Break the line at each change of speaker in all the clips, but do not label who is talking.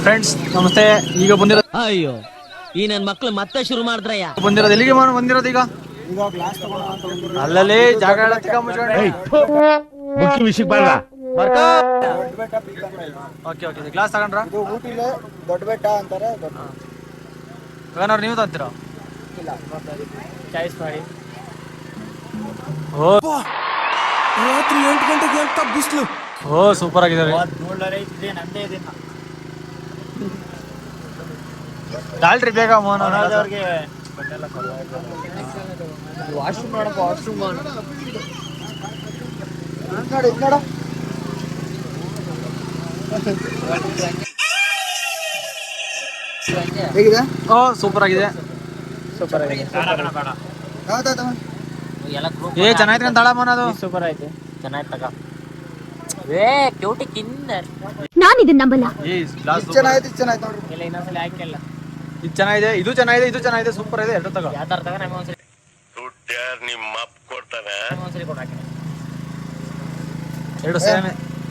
Friends ನಮಸ್ತೆ. ಈಗ
ಅಯ್ಯೋ ಈ ನನ್ ಮಕ್ಳು ಮತ್ತೆ ಶುರು ಮಾಡಿದ್ರಯ್ಯ.
ಬಂದಿರೋದು ಎಲ್ಲಿಗೆ ಬಂದಿರೋದು ಈಗ ಅಲ್ಲಲ್ಲಿ ಜಾಗ ಗ್ಲಾಸ್ ತಗೊಂಡ್ರ
ದೊಡ್ಡ ಬೆಟ್ಟ ಅಂತಾರೆ.
ನೀವು ತಂತೀರ ಚಾಯ್ಸ್ ಮಾಡಿ.
ರಾತ್ರಿ 8 ಗಂಟೆಗೆ ಅಂತ ಬಿಸಿಲು.
ಸೂಪರ್ ಆಗಿದೆ. ಡಾಲ್ಟ್ರಿ ಬೇಗ ಮೋಹನ್ ಅವ್ರಿಗೆ ವಾಶ್ರೂಮ್ ನೋಡಪ್ಪ, ವಾಶ್ರೂಮ್
ಹೇಗಿದೆ?
ಸೂಪರ್ ಆಗಿದೆ. ಚೆನ್ನಾಯ್ತು ಅಂತ ತಳ ಮೋನ್. ಅದು ಸೂಪರ್ ಆಯ್ತು, ಚೆನ್ನಾಯ್ತು ತಗ.
ನಾನು ಇದನ್ನ ನಂಬಲ್ಲ.
ಚೆನ್ನಾಯ್ತು ನೋಡ್ರಿ.
ಇನ್ನೊಂದ್ಸಲ ಹಾಕಿಲ್ಲ. ಇದು ಚೆನ್ನಾಗಿದೆ, ಇದು ಚೆನ್ನಾಗಿದೆ, ಇದು ಚೆನ್ನಾಗಿದೆ, ಸೂಪರ್ ಇದೆ. ಎರಡು ತಗೋ. ಯಾವ ತಗ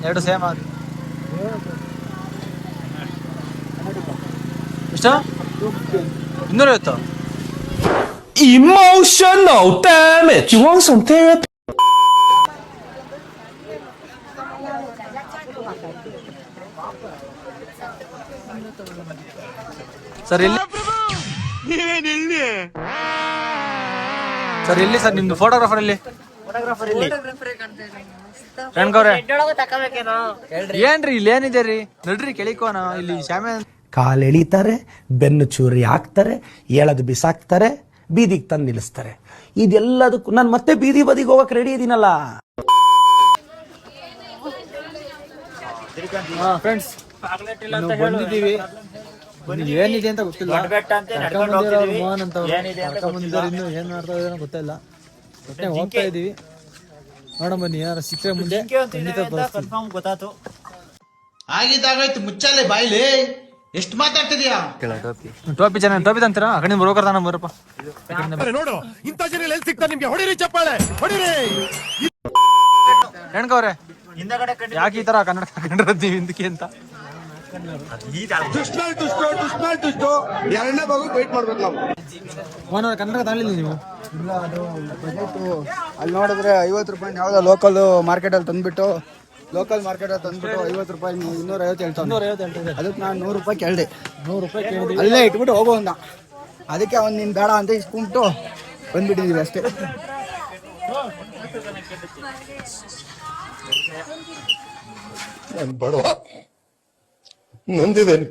ಎರಡು ಸೇಮ್ ಆಗಿ ಎಷ್ಟು 250.
Emotional damage. You want some therapy?
Sir ಇಲ್ಲಿ ಸರ್ ಇಲ್ಲಿ ಸರ್ ನಿಮ್ದು ಫೋಟೋಗ್ರಾಫರ್ ಇಲ್ಲಿ ಏನ್ರಿ ಇಲ್ಲಿ ಏನಿದೆ ರೀ? ನಡ್ರಿ ಕೆಳಿಕೋನ ಇಲ್ಲಿ ಶ್ಯಾಮೆ.
ಕಾಲು ಎಳಿತಾರೆ, ಬೆನ್ನು ಚೂರಿ ಹಾಕ್ತಾರೆ, ಎಳದು ಬಿಸಾಕ್ತಾರೆ, ಬೀದಿಗೆ ತಂದು ನಿಲ್ಲಿಸ್ತಾರೆ. ಇದೆಲ್ಲದಕ್ಕೂ ನಾನು ಮತ್ತೆ ಬೀದಿ ಬದಿಗೆ ಹೋಗಕ್ ರೆಡಿ ಇದೀನಲ್ಲ.
ಫ್ರೆಂಡ್ಸ್ ಬಂದಿದ್ದೀವಿ. ಏನಿದೆ ಅಂತ ಗೊತ್ತಿಲ್ಲ. ಮೋಹನ್ ಅಂತ ಇನ್ನು ಏನ್ ಮಾಡ್ತಾ ಇದಾರೆ ಗೊತ್ತಿಲ್ಲ. ಹೋಗ್ತಾ ಇದೀವಿ, ನೋಡಮ್ ಬನ್ನಿ. ಯಾರು ಸಿಕ್ಕರೆ ಮುಂದೆ ಗೊತ್ತಾಯ್ತು.
ಆಗಿದ್ದಾಗಾಯ್ತು, ಮುಚ್ಚಾಲೆ ಬಾಯ್ಲಿ. ಎಷ್ಟು ಮಾತಾಡ್ತಿದ್ಯಾ?
ಟೋಪಿ ಚೆನ್ನಾಗಿ ಟೋಪಿ ತಂತೀರಾ? ಆ ಕಡೆ ಬರೋಕರ್ ತಾನ ಬರಪ್ಪ.
ನೋಡು ಇಂಥ ಜನ ಎಲ್ಲಿ ಸಿಗ್ತಾರೆ ನಿಮ್ಗೆ? ಹೊಡಿರಿ ಚಪ್ಪಾಳೆ, ಹೊಡಿರಿ.
ಹೆಣ್ಕವ್ರೆ ಯಾಕೆ ಈ ತರ ಕನ್ನಡ ತಗೊಂಡಿರ್ತೀವಿ ಹಿಂದಕ್ಕೆ ಅಂತ?
ಎರಡನೇ ಭಾಗ ವೇಟ್ ಮಾಡ್ಬೇಕು ನಾವು.
ಕನ್ನಡ ತಗೊಳ್ಳಿಲ್ಲ ನೀವು?
ಇಲ್ಲ, ಅದು ಬಜೆಟ್ ಅಲ್ಲಿ ನೋಡಿದ್ರೆ 50 ರೂಪಾಯಿ ಯಾವ್ದೋ ಲೋಕಲ್ ಮಾರ್ಕೆಟ್ ಅಲ್ಲಿ ತಂದ್ಬಿಟ್ಟು 50 ರೂಪಾಯಿ 250 ಹೇಳ್ತಾನೆ. ಅದಕ್ಕೆ ನಾನು 100 ರೂಪಾಯಿ ಕೇಳಿದೆ.
100 ರೂಪಾಯಿ ಕೇಳಿದ್ವಿ,
ಅಲ್ಲೇ ಇಟ್ಬಿಟ್ಟು ಹೋಗೋಣ. ಅದಕ್ಕೆ ಅವ್ನು ನೀನು ಬೇಡ ಅಂತ ಇಸ್ಕೊಂಬಿಟ್ಟು ಬಂದ್ಬಿಟ್ಟಿದ್ದೀವಿ ಅಷ್ಟೇ.
ನಾನು ಬಡವ, ನೊಂದಿದ್ದೇನೆ.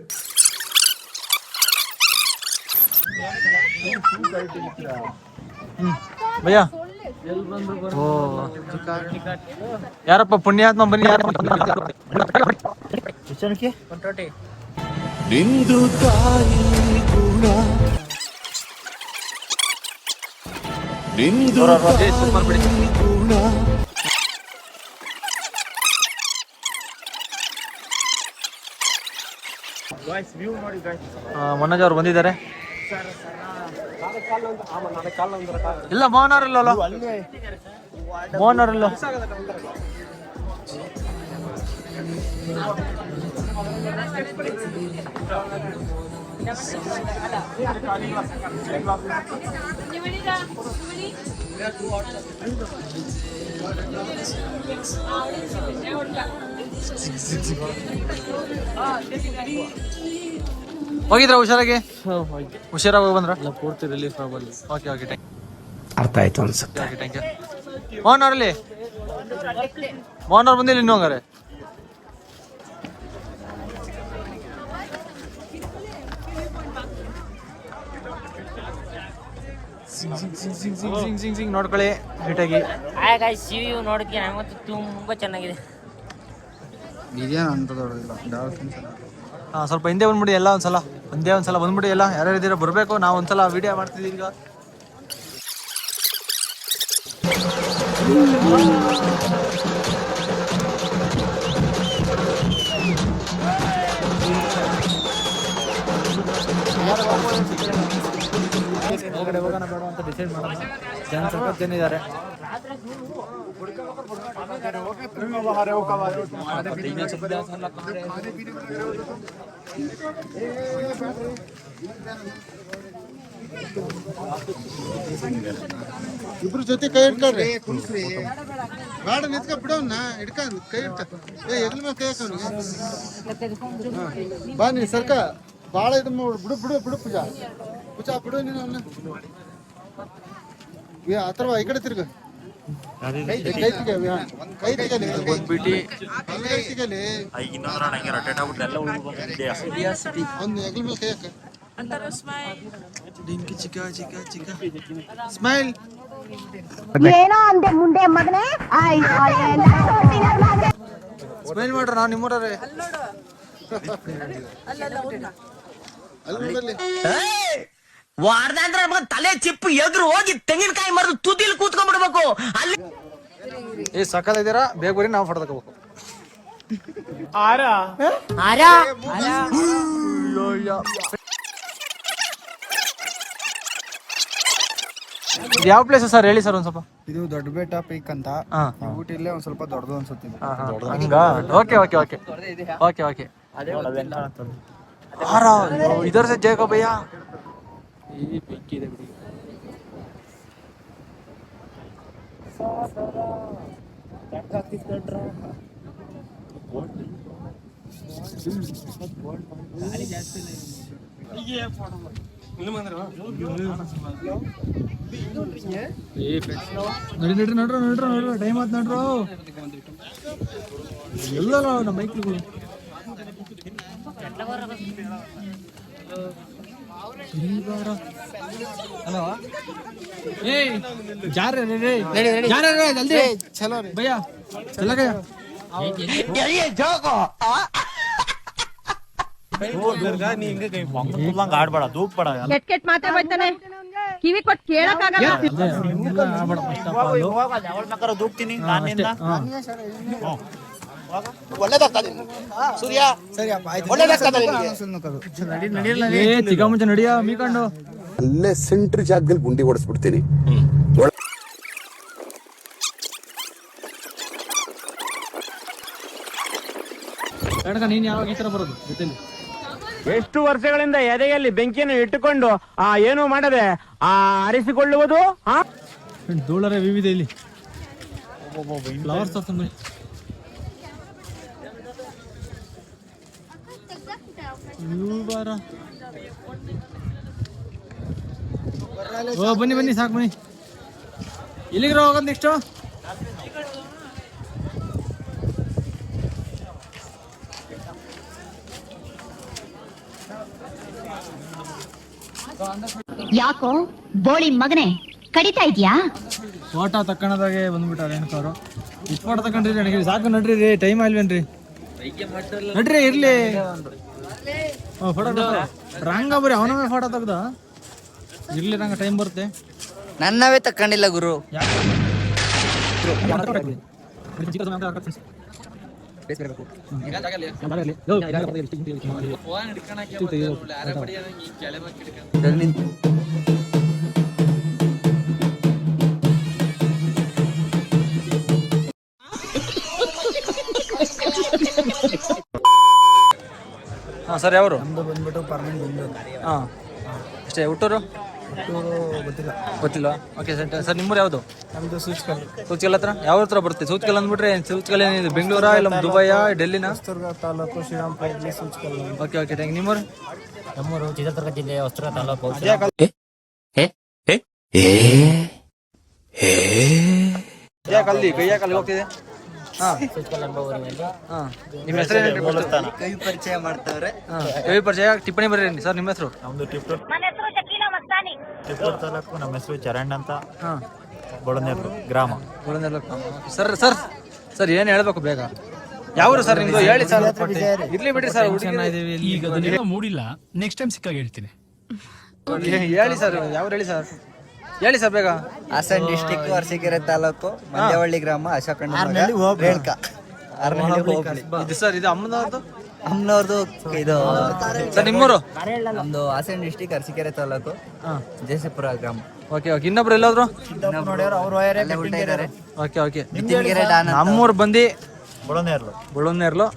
ಭಯ್ಯ ಯಾರಪ್ಪ ಪುಣ್ಯಾತ್ಮ ಬನ್ನಿ.
ನಿಂದು ತಾಯಿ ಗುಣ, ನಿಂದು ಗುಣ.
ಮನೋಜ್ ಅವ್ರು ಬಂದಿದ್ದಾರೆ. ಇಲ್ಲ ಮೋಹನ್ ಅವರಿಲ್ಲ, ಮೋಹನ್ ಅವರಿಲ್ಲ. ಹೋಗಿದ್ರ ಹುಷಾರಾಗಿ? ಹುಷಾರಾಗಿ ಬಂದ್ರ? ಪೂರ್ತಿ ರಿಲೀಫ್ ಆಗ್ಬೋದು. ಓಕೆ ಓಕೆ,
ಅರ್ಥ ಆಯ್ತು ಅನ್ಸುತ್ತೆ.
Thank you. ಮೋಹನ್ ಅವರಲ್ಲಿ ಮೋಹನ್ ಅವ್ರು ಬಂದಿಲ್ಲ ಇನ್ನೂ ಹಂಗಾರೆ? ಸಿಂಗ್ ನೋಡ್ಕೊಳ್ಳಿ ನೀಟಾಗಿ.
ನೋಡಿದ್ಕೆ ನಮಗಂತೂ ತುಂಬಾ ಚೆನ್ನಾಗಿದೆ.
ಸ್ವಲ್ಪ ಹಿಂದೆ ಬಂದ್ಬಿಡಿ ಎಲ್ಲ ಒಂದ್ಸಲ ಬಂದ್ಬಿಡಿ. ಎಲ್ಲ ಯಾರ್ಯಾರು ಇದ್ದೀರಾ ಬರಬೇಕು. ನಾವು ಒಂದ್ಸಲ ವಿಡಿಯೋ ಮಾಡ್ತಿದ್ದೀವಿ ಈಗ. ಹೊರಗಡೆ ಹೋಗೋಣ ಬೇಡ ಅಂತ ಡಿಸೈಡ್ ಮಾಡೋಣ. ಜನ ಸ್ವಲ್ಪ ಜನ ಇದ್ದಾರೆ.
ಇಬ್ರು ಜೊತೆ ಕೈ ಇಟ್ಕೊಳ್ರಿ. ಬೇಡ ನಿಂತ್ಕ ಬಿಡೋನ್ನ ಹಿಡ್ಕ ಕೈ ಇಟ್ಕ. ಎಗ್ಲ ಮೇಲೆ ಕೈ ಹಾಕೋನಿಗೆ ಬಾ ನೀ ಸರ್ಕ ಭಾಳ ಇದು ಬಿಡು ಬಿಡು ಬಿಡು ಪೂಜಾ ಪೂಜಾ ಬಿಡು ನೀನು ಅವನ್ನ. ಅಥವಾ ಈ ಕಡೆ ತಿರ್ಗ ಕೈ ತೆಗಲಿ ಕೈ ತೆಗಲಿ ಅವ್ನು ಎಗ್ಲ ಮೇಲೆ ಕೈ ಹಾಕ. ಸ್ಮೈಲ್
ಏನೋ ಅಂದೆ ಮುಂದೆ ಮಗನೇ.
ಸ್ಮೈಲ್ ಮಾಡ್ರ ನಾವು ನಿಮ್ಮೂರೇ.
ಅಲ್ಲಿ ನೋಡಲ್ಲಿ
ವಾರದಂದ್ರ ತಲೆ ಚಿಪ್ಪು ಎದುರು ಹೋಗಿ ತೆಂಗಿನಕಾಯಿ ಮರದು ತುದಿಲ್ ಕೂತ್ಕೊಂಡ್ಬಿಡ್ಬೇಕು ಅಲ್ಲಿ.
ಏ ಸಕ್ಕತ್ತಿದ್ದೀರಾ, ಬೇಗ ಬರೀ ನಾವು ಫೋಟೋ ತಗೋಬೇಕು. ಯಾವ ಪ್ಲೇಸ್ ಸರ್ ಹೇಳಿ ಸರ್ ಒಂದ್ ಸ್ವಲ್ಪ.
ಇದು ದೊಡ್ಡ ಬೆಟ್ಟ ಪೀಕ್ ಅಂತ. ಊಟಿಲ್ಲೇ ಒಂದ್ ಸ್ವಲ್ಪ ದೊಡ್ಡದು ಅನ್ಸುತ್ತೆ.
Okay okay okay okay okay. ಇದರ से जय को भैया ये पिंकी दे बिड़ी ನಡ್ರಿ ಟೈಮ್ ಆತ್ ನಡ್ರು ಎಲ್ಲ ನಮ್ಮ ಮೈಕ್ಗಳು. ಹಲೋ ಏ जा रहे जल्दी चलो भैया चला गया ये जाओ
ಆಡ್ಬೇಡ ದೂಕ್ಬೇಡ
ಕೆಟ್ಟ ಮಾತ್ರ ಬರ್ತಾನೆ, ಕಿವಿ ಕೊಟ್ಟು ಕೇಳಕ್ಕಾಗಲ್ಲ.
ದೂಕ್ತೀನಿ ನಾನಿಂದ
ಚಿಕ್ಕ ಮುಂಚೆ ನಡಿಯ ಮೀಕೊಂಡು
ಅಲ್ಲೇ ಸೆಂಟ್ರ್ ಜಾಗದಲ್ಲಿ ಗುಂಡಿ ಓಡಿಸ್ಬಿಡ್ತೀನಿ.
ನೀನ್ ಯಾವಾಗ ಈ ತರ ಬರೋದು ಜೊತೆಲಿ?
ಎಷ್ಟು ವರ್ಷಗಳಿಂದ ಎದೆಯಲ್ಲಿ ಬೆಂಕಿಯನ್ನು ಇಟ್ಟುಕೊಂಡು ಏನು ಮಾಡದೆ ಆರಿಸಿಕೊಳ್ಳುವುದು.
ಧೂಳರೆ ವಿವಿಧ ಇಲ್ಲಿ ಫ್ಲವರ್ಸ್ ತಂದ್ರಿ. ಓ ಬನ್ನಿ ಬನ್ನಿ ಸಾಕು ಬನ್ನಿ. ಎಲ್ಲಿಗ್ರ ಹೋಗೋದು ನೆಕ್ಸ್ಟ್?
ಯಾಕೋ ಬೋಳಿ ಮಗನೇ ಕಡಿತಾ ಇದ್ಯಾ?
ಫೋಟೋ ತಕ್ಕಣದಾಗೆ ಬಂದ್ಬಿಟ್ಟಾರೆ ಹೆಣ್ಕವ್ರು. ಇಷ್ಟು ಫೋಟೋ ತಕೊಂಡ್ರಿ ನನಗೆ ಸಾಕು. ನಡ್ರಿ ರೀ, ಟೈಮ್ ಆಲ್ವೇನ್ರಿ? ನಡ್ರಿ ಇರ್ಲಿ. ಫೋಟೋ ರಂಗ ಬರೀ ಅವನವೇ ಫೋಟೋ ತೆಗ್ದ ಇರ್ಲಿ. ರಂಗ ಟೈಮ್ ಬರುತ್ತೆ.
ನನ್ನವೇ ತಕೊಂಡಿಲ್ಲ ಗುರು.
ಹಾಂ ಸರ್, ಯಾವರು?
ನಮ್ದು ಬಂದ್ಬಿಟ್ಟು ಪರ್ಮನೆಂಟ್ ಬೆಂಗಳೂರು.
ಹಾಂ ಅಷ್ಟೇ. ಹುಟ್ಟೂರು
ಗೊತ್ತಿಲ್ಲ.
ಗೊತ್ತಿಲ್ವಾ? ಓಕೆ ಸರ್, ನಿಮ್ಮೂರು ಯಾವುದು?
ನಮ್ದು ಸೂಚ್ಕಲ್.
ಸೂಚ್ಕಲ್ ಹತ್ರ ಯಾವ ಹತ್ರ ಬರುತ್ತೆ? ಸೂಚ್ಕಲ್ ಅಂದ್ಬಿಟ್ರೆ ಸೂಚ್ಕಲ್ ಏನಿದೆ? ಬೆಂಗಳೂರಾ ಇಲ್ಲ ದುಬೈಯಾ ಡೆಲ್ಲಿನಾ?
Hosadurga taluk Shrirampura Suchkal.
Okay okay thank. ನಿಮ್ಮೂರು?
ನಮ್ಮೂರು ಚಿತ್ರದುರ್ಗ ಜಿಲ್ಲೆ ಹೊಸದುರ್ಗ ತಾಲೂಕು.
ಕಲ್ಲಿ ಕೈಯಾಕಲ್ಲಿ ಹೋಗ್ತಿದೆ. ಹಾಂ ಹಾಂ. ನಿಮ್ಮ ಹೆಸರು ಏನು?
ಕೈ ಪರಿಚಯ ಮಾಡ್ತಾವ್ರೆ.
ಕವಿ ಪರಿಚಯ ಟಿಪ್ಪಣಿ ಬರೀರಿ ಸರ್. ನಿಮ್ಮ ಹೆಸರು?
ನಮ್ದು ಟಿಪ್ಪೂರ್ ತಾಲೂಕು. ನಮ್ಮ ಹೆಸರು ಚರಣ್ ಅಂತ.
ಹಾಂ.
ಬೊಳನೇರು ಗ್ರಾಮ.
ಸರ್ ಸರ್ ಸರ್ ಏನು ಹೇಳ್ಬೇಕು ಬೇಗ? ಯಾವರು ಸರ್ ನಿಮ್ದು? ಹೇಳಿ ಸರ್. ಇರ್ಲಿ ಬಿಡ್ರಿ ಸರ್.
ಈಗ ಮೂಡಿಲ್ಲ, ನೆಕ್ಸ್ಟ್ ಟೈಮ್ ಸಿಕ್ಕಾಗ ಹೇಳ್ತೀನಿ.
ಹೇಳಿ ಸರ್, ಯಾವ್ರು ಹೇಳಿ ಸರ್? ಹೇಳಿ ಸರ್ ಬೇಗ.
ಹಾಸನ್ ಡಿಸ್ಟಿಕ್ ಅರಸೀಕೆರೆ ತಾಲೂಕು ಮಂಜವಳ್ಳಿ ಗ್ರಾಮ ಅಶೋಕಣ್ಣ ರೇಣುಕಾ.
ಇದು ಸರ್, ಇದು ಅಮ್ಮನವ್ರದ್ದು?
ಅಮ್ಮನವ್ರದ್ದು ಇದು
ಸರ್ ನಿಮ್ಮೂರು?
ನಮ್ದು ಹಾಸನ ಡಿಸ್ಟಿಕ್ ಅರಸೀಕೆರೆ ತಾಲೂಕು ಜಯಸಿಪುರ ಗ್ರಾಮ.
Okay okay. ಇನ್ನೊಬ್ರು ಎಲ್ಲಾದ್ರು? Okay okay. ನಮ್ಮೂರು ಬಂದು ಬುಳನ್ನೇರ್ಲು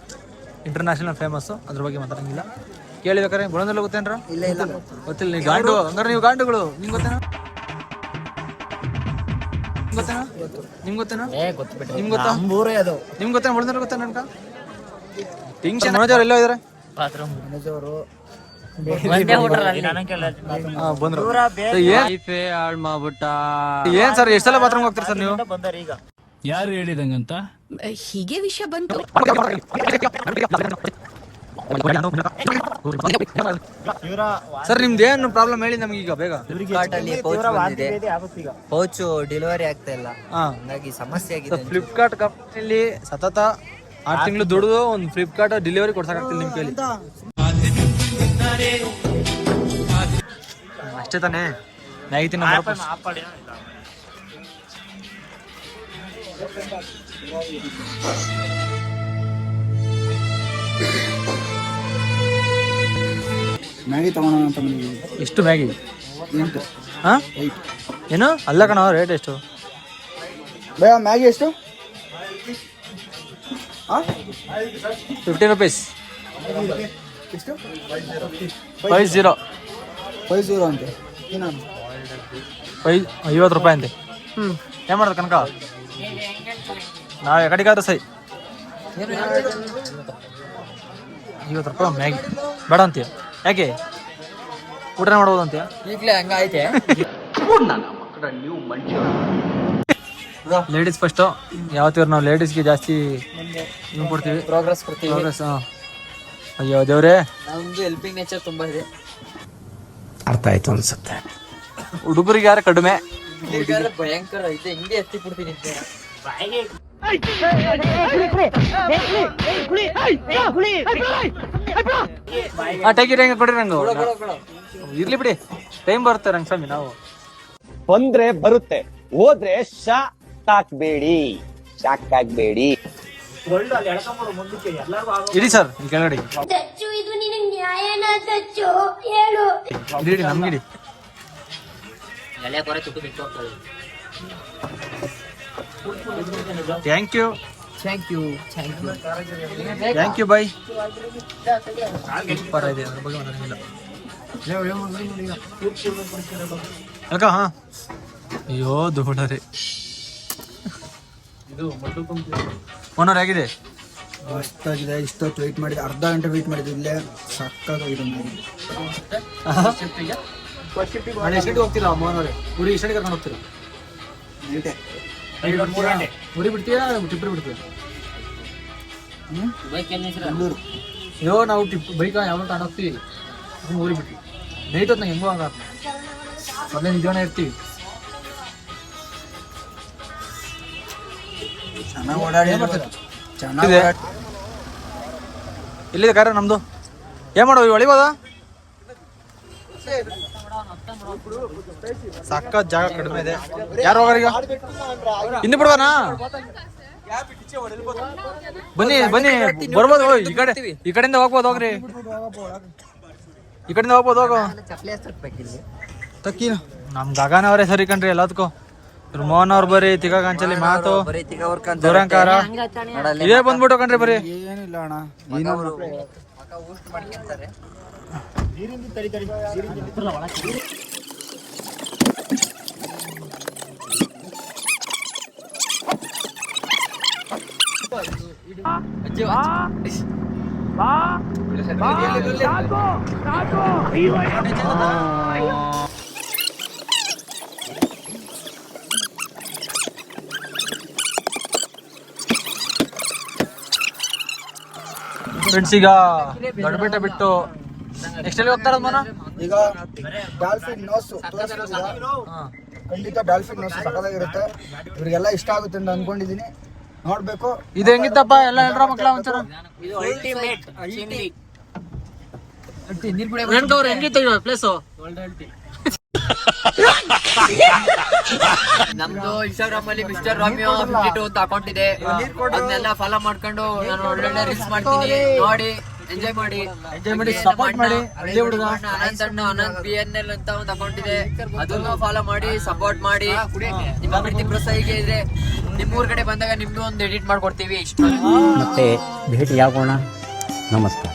ಇಂಟರ್ನ್ಯಾಷನಲ್ ಫೇಮಸ್. ಅದ್ರ ಬಗ್ಗೆ ಮಾತಾಡಂಗಿಲ್ಲ. ಕೇಳಿಬೇಕಾರೆ ಬುಳನ್ನೇರ್ಲು ಗೊತ್ತೇನ್ರ?
ಇಲ್ಲ ಇಲ್ಲ
ಗೊತ್ತಿಲ್ಲ. ನೀವು ಗಾಂಡು ಹಂಗಾರೆ ನೀವು ಗಾಂಡುಗಳು. ನಿಮ್ಗೆ ಗೊತ್ತೇನಾ? ನಿಮ್ಗೆ ಗೊತ್ತೇನಾ? ನಿಮ್ಗೆ ಗೊತ್ತಾ? ನಿಮ್ಗೆ ಗೊತ್ತೇನ ಬುಳನ್ನೇರ್ಲು ಗೊತ್ತೇನ ಅನ್ಕ? ಟಿಂಕ್ಷನ್ ಮನೋಜ್ ಅವ್ರು ಎಲ್ಲೋ ಇದಾರೆ? ಬಂದ್ರು. ಏನ್ ಸರ್ ಎಷ್ಟು ಸಲ ಬಾತ್ರೂಮ್ ಹೋಗ್ತೀರಿ ಸರ್ ನೀವು?
ಯಾರು ಹೇಳಿದಂಗಂತ?
ಹೀಗೆ ವಿಷಯ ಬಂತು.
ಸರ್ ನಿಮ್ದೇನು ಪ್ರಾಬ್ಲಮ್ ಹೇಳಿ ನಮ್ಗೆ ಈಗ ಬೇಗ.
ಪೌಚು ಡೆಲಿವರಿ ಆಗ್ತಾ ಇಲ್ಲ, ಹಂಗಾಗಿ ಸಮಸ್ಯೆ ಆಗಿದೆ.
ಫ್ಲಿಪ್ಕಾರ್ಟ್ ಕಂಪ್ನಿಲಿ ಸತತ 6 ತಿಂಗಳು ದುಡಿದು ಒಂದು ಫ್ಲಿಪ್ಕಾರ್ಟ್ ಡೆಲಿವರಿ ಕೊಡ್ಸಕ್ಕಾಗ್ತಿಲ್ಲ ನಿಮ್ ಕೈಲಿ. ಅಷ್ಟೇ ತಾನೇ? ಮ್ಯಾಗಿ ತಿನ್ನ
ಮ್ಯಾಗಿ ತಗೊಳ್ಳೋಣ ಅಂತ ಬಂದಿದ್ದೀನಿ.
ಎಷ್ಟು ಮ್ಯಾಗಿ?
8.
ಹಾ ಏನು? ಅಲ್ಲ ಕಣ, ರೇಟ್ ಎಷ್ಟು?
ಭಯ ಮ್ಯಾಗಿ ಎಷ್ಟು?
15 ರೂಪೀಸ್.
ಎಷ್ಟು?
50
50 ಅಂತೆ. ಏನಾನು
50 ರೂಪಾಯಿ ಅಂತೆ. ಏನ್ ಮಾಡೋದು ಕನಕ? ನಾಳೆ ಕಡೆಗಾದ್ರೆ ಸೈ 50 ರೂಪಾಯಿ ಮ್ಯಾಗಿ ಬೇಡ ಅಂತೀಯ? ಯಾಕೆ? ಊಟನೇ ಮಾಡ್ಬೋದು ಅಂತೀಯ?
ಈಗಲೇ ಹಂಗೈತೆ.
Ladies first. ಯಾವತ್ತಿವ್ರು ನಾವು ಲೇಡೀಸ್ಗೆ ಜಾಸ್ತಿ ಕೊಡ್ತೀವಿ,
ಪ್ರೋಗ್ರೆಸ್ ಕೊಡ್ತೀವಿ.
ಪ್ರೋಗ್ರೆಸ್. ಅಯ್ಯೋ ದೇವ್ರೆ,
ನಮ್ದು ಹೆಲ್ಪಿಂಗ್ ನೇಚರ್ ತುಂಬಾ ಇದೆ.
ಅರ್ಥ ಆಯ್ತು ಅನ್ಸುತ್ತೆ.
ಹುಡುಗರಿಗೆ ಯಾರು ಕಡಿಮೆ.
ಭಯಂಕರ ಇದೆ, ಹಿಂಗೆ ಎತ್ತಿ ಬಿಡ್ತೀನಿ.
ಟೇಕ್ ಇಟ್, ಹೆಂಗೆ ಕೊಡ್ರಿ ನಂಗೆ. ಇರ್ಲಿ ಬಿಡಿ, ಟೈಮ್ ಬರುತ್ತೆ ರಂಗಸ್ವಾಮಿ. ನಾವು
ಬಂದ್ರೆ ಬರುತ್ತೆ, ಹೋದ್ರೆ ಶಾಕ್ ಆಗ್ಬೇಡಿ.
ಇಡಿ ಸರ್ ಈ ಕೆಳಗಡೆ
ಇದು ನಿನಗೆ ನ್ಯಾಯನ ಸಚ್ಚು ಹೇಳು.
ಇಡಿ ನಮ್ಗಿಡಿ. Thank you bye. ಸೂಪರ್ ಇದೆ, ಅದ್ರ ಬಗ್ಗೆ ಮಾತಾಡಂಗಿಲ್ಲ. ಅಲ್ಕ ಹಾ. ಅಯ್ಯೋ ಧೂಳರೆ. ಓನರ್ ಹೇಗಿದೆ?
ಮಸ್ತಾಗಿದೆ. ಇಷ್ಟೊತ್ತು ವೆಯ್ಟ್ ಮಾಡಿದೆ, ಅರ್ಧ ಗಂಟೆ ವೆಯ್ಟ್ ಮಾಡಿದ್ದು. ಇಲ್ಲೇ ಸಕ್ಕತ್ತಾಗಿದೆ.
ನಾಳೆ ಎಷ್ಟೊತ್ತಿಗೆ ಹೋಗ್ತೀರಾ ಮೋಹನವ್ರೆ? ಊರಿಗೆ ಎಷ್ಟೊತ್ತಿಗೆ ಕರ್ಕೊಂಡು ಹೋಗ್ತೀರಾ? ಊರಿಗೆ ಬಿಡ್ತೀಯಾ ಟಿಪ್ಪರಿ ಬಿಡ್ತೀಯ? ಅಯ್ಯೋ ನಾವು ಬೈಕ ಯಾವಾಗ ತಗೊಂಡು ಹೋಗ್ತೀವಿ, ಊರಿಗೆ ಬಿಟ್ಟು ನೈಟ್ ಹೊತ್ತು ನಂಗೆ ಹೆಂಗೋ ಹಂಗ ಮೊದಲೇ ನಿಜವನ್ನ ಇರ್ತೀವಿ.
ಚೆನ್ನಾಗಿ ಓಡಾಡಿ ಚೆನ್ನಾಗಿ
ಎಲ್ಲಿದೆ ಕಾರ ನಮ್ದು? ಏನ್ ಮಾಡೋ ಹೊಳಿಬೋದ? ಸಕ್ಕ ಜಾಗ ಕಡಿಮೆ ಇದೆ. ಯಾರು ಹೋಗಾರೀಗ? ಇನ್ನು ಬಿಡ್ವಾನಾ? ಬನ್ನಿ ಬನ್ನಿ, ಬರ್ಬೋದು. ಈ ಕಡೆಯಿಂದ ಹೋಗ್ಬೋದು, ಹೋಗ್ರಿ. ಈ ಕಡೆಯಿಂದ ಹೋಗ್ಬೋದು, ಹೋಗೋ. ತಕ್ಕಿ ನಮ್ ಗಗನವರೇ ಸರಿ ಕಣ್ರಿ ಎಲ್ಲದಕ್ಕೂ. ಇವ್ರು ಮೋಹನ್ ಅವ್ರು ಬರೀ ತಿಗಾಂಚಲಿ ಮಾತು ದುರಂಕಾರ ಇವೇ ಬಂದ್ಬಿಟ್ಟು ಕಣ್ರಿ ಬರೀ.
ಏನಿಲ್ಲ ಅಣ್ಣ,
ಫ್ರೆಂಡ್ಸ್ ಈಗ ದೊಡ್ಡಬೆಟ್ಟ ಬಿಟ್ಟು ನೆಕ್ಸ್ಟ್ ಎಲ್ಲಿ ಹೋಗ್ತಾರ ಮನ?
ಈಗ ಡಾಲ್ಫಿನ್ ನೋಸ್ ಖಂಡಿತ ಡಾಲ್ಫಿನ್ ನೋಸ್ ಸಕ್ಕದಾಗಿರುತ್ತೆ. ಇವ್ರಿಗೆಲ್ಲ ಇಷ್ಟ ಆಗುತ್ತೆ ಅಂತ ಅನ್ಕೊಂಡಿದೀನಿ, ನೋಡ್ಬೇಕು.
ಇದು ಹೆಂಗಿತ್ತಪ್ಪ ಎಲ್ಲ ಹೇಳ್ರ ಮಕ್ಳ ಒಂಚೂರ. ಹೆಂಗಿತ್ತು ಪ್ಲೇಸು?
ನಮ್ದು ಇನ್ಸ್ಟಾಗ್ರಾಮ್ ಅಲ್ಲಿ ಮಿಸ್ಟರ್ ರಾಮಿಯೋ 52 ಅಂತ ಅಕೌಂಟ್ ಇದೆ. ಅದನ್ನೆಲ್ಲ ಫಾಲೋ ಮಾಡ್ಕೊಂಡು ನಾನು ಒಳ್ಳೊಳ್ಳೆ ರೀಲ್ಸ್ ಮಾಡ್ತೀನಿ, ನೋಡಿ ಎಂಜಾಯ್ ಮಾಡಿ
ಸಪೋರ್ಟ್ ಮಾಡಿ. ಒಳ್ಳೆ ಹುಡುಗ.
ಅನಂತ್ BNL ಅಂತ ಒಂದು ಅಕೌಂಟ್ ಇದೆ, ಅದನ್ನು ಫಾಲೋ ಮಾಡಿ, ಸಪೋರ್ಟ್ ಮಾಡಿ. ನಿಮ್ಮ ಪ್ರೀತಿ ಪ್ರೋತ್ಸಾಹ ಹೀಗೆ ಇದ್ರೆ ನಿಮ್ಮೂರ್ ಕಡೆ ಬಂದಾಗ ನಿಮ್ದು ಒಂದು ಎಡಿಟ್ ಮಾಡ್ಕೊಡ್ತೀವಿ.
ಮತ್ತೆ ಭೇಟಿಯಾಗೋಣ. ನಮಸ್ಕಾರ.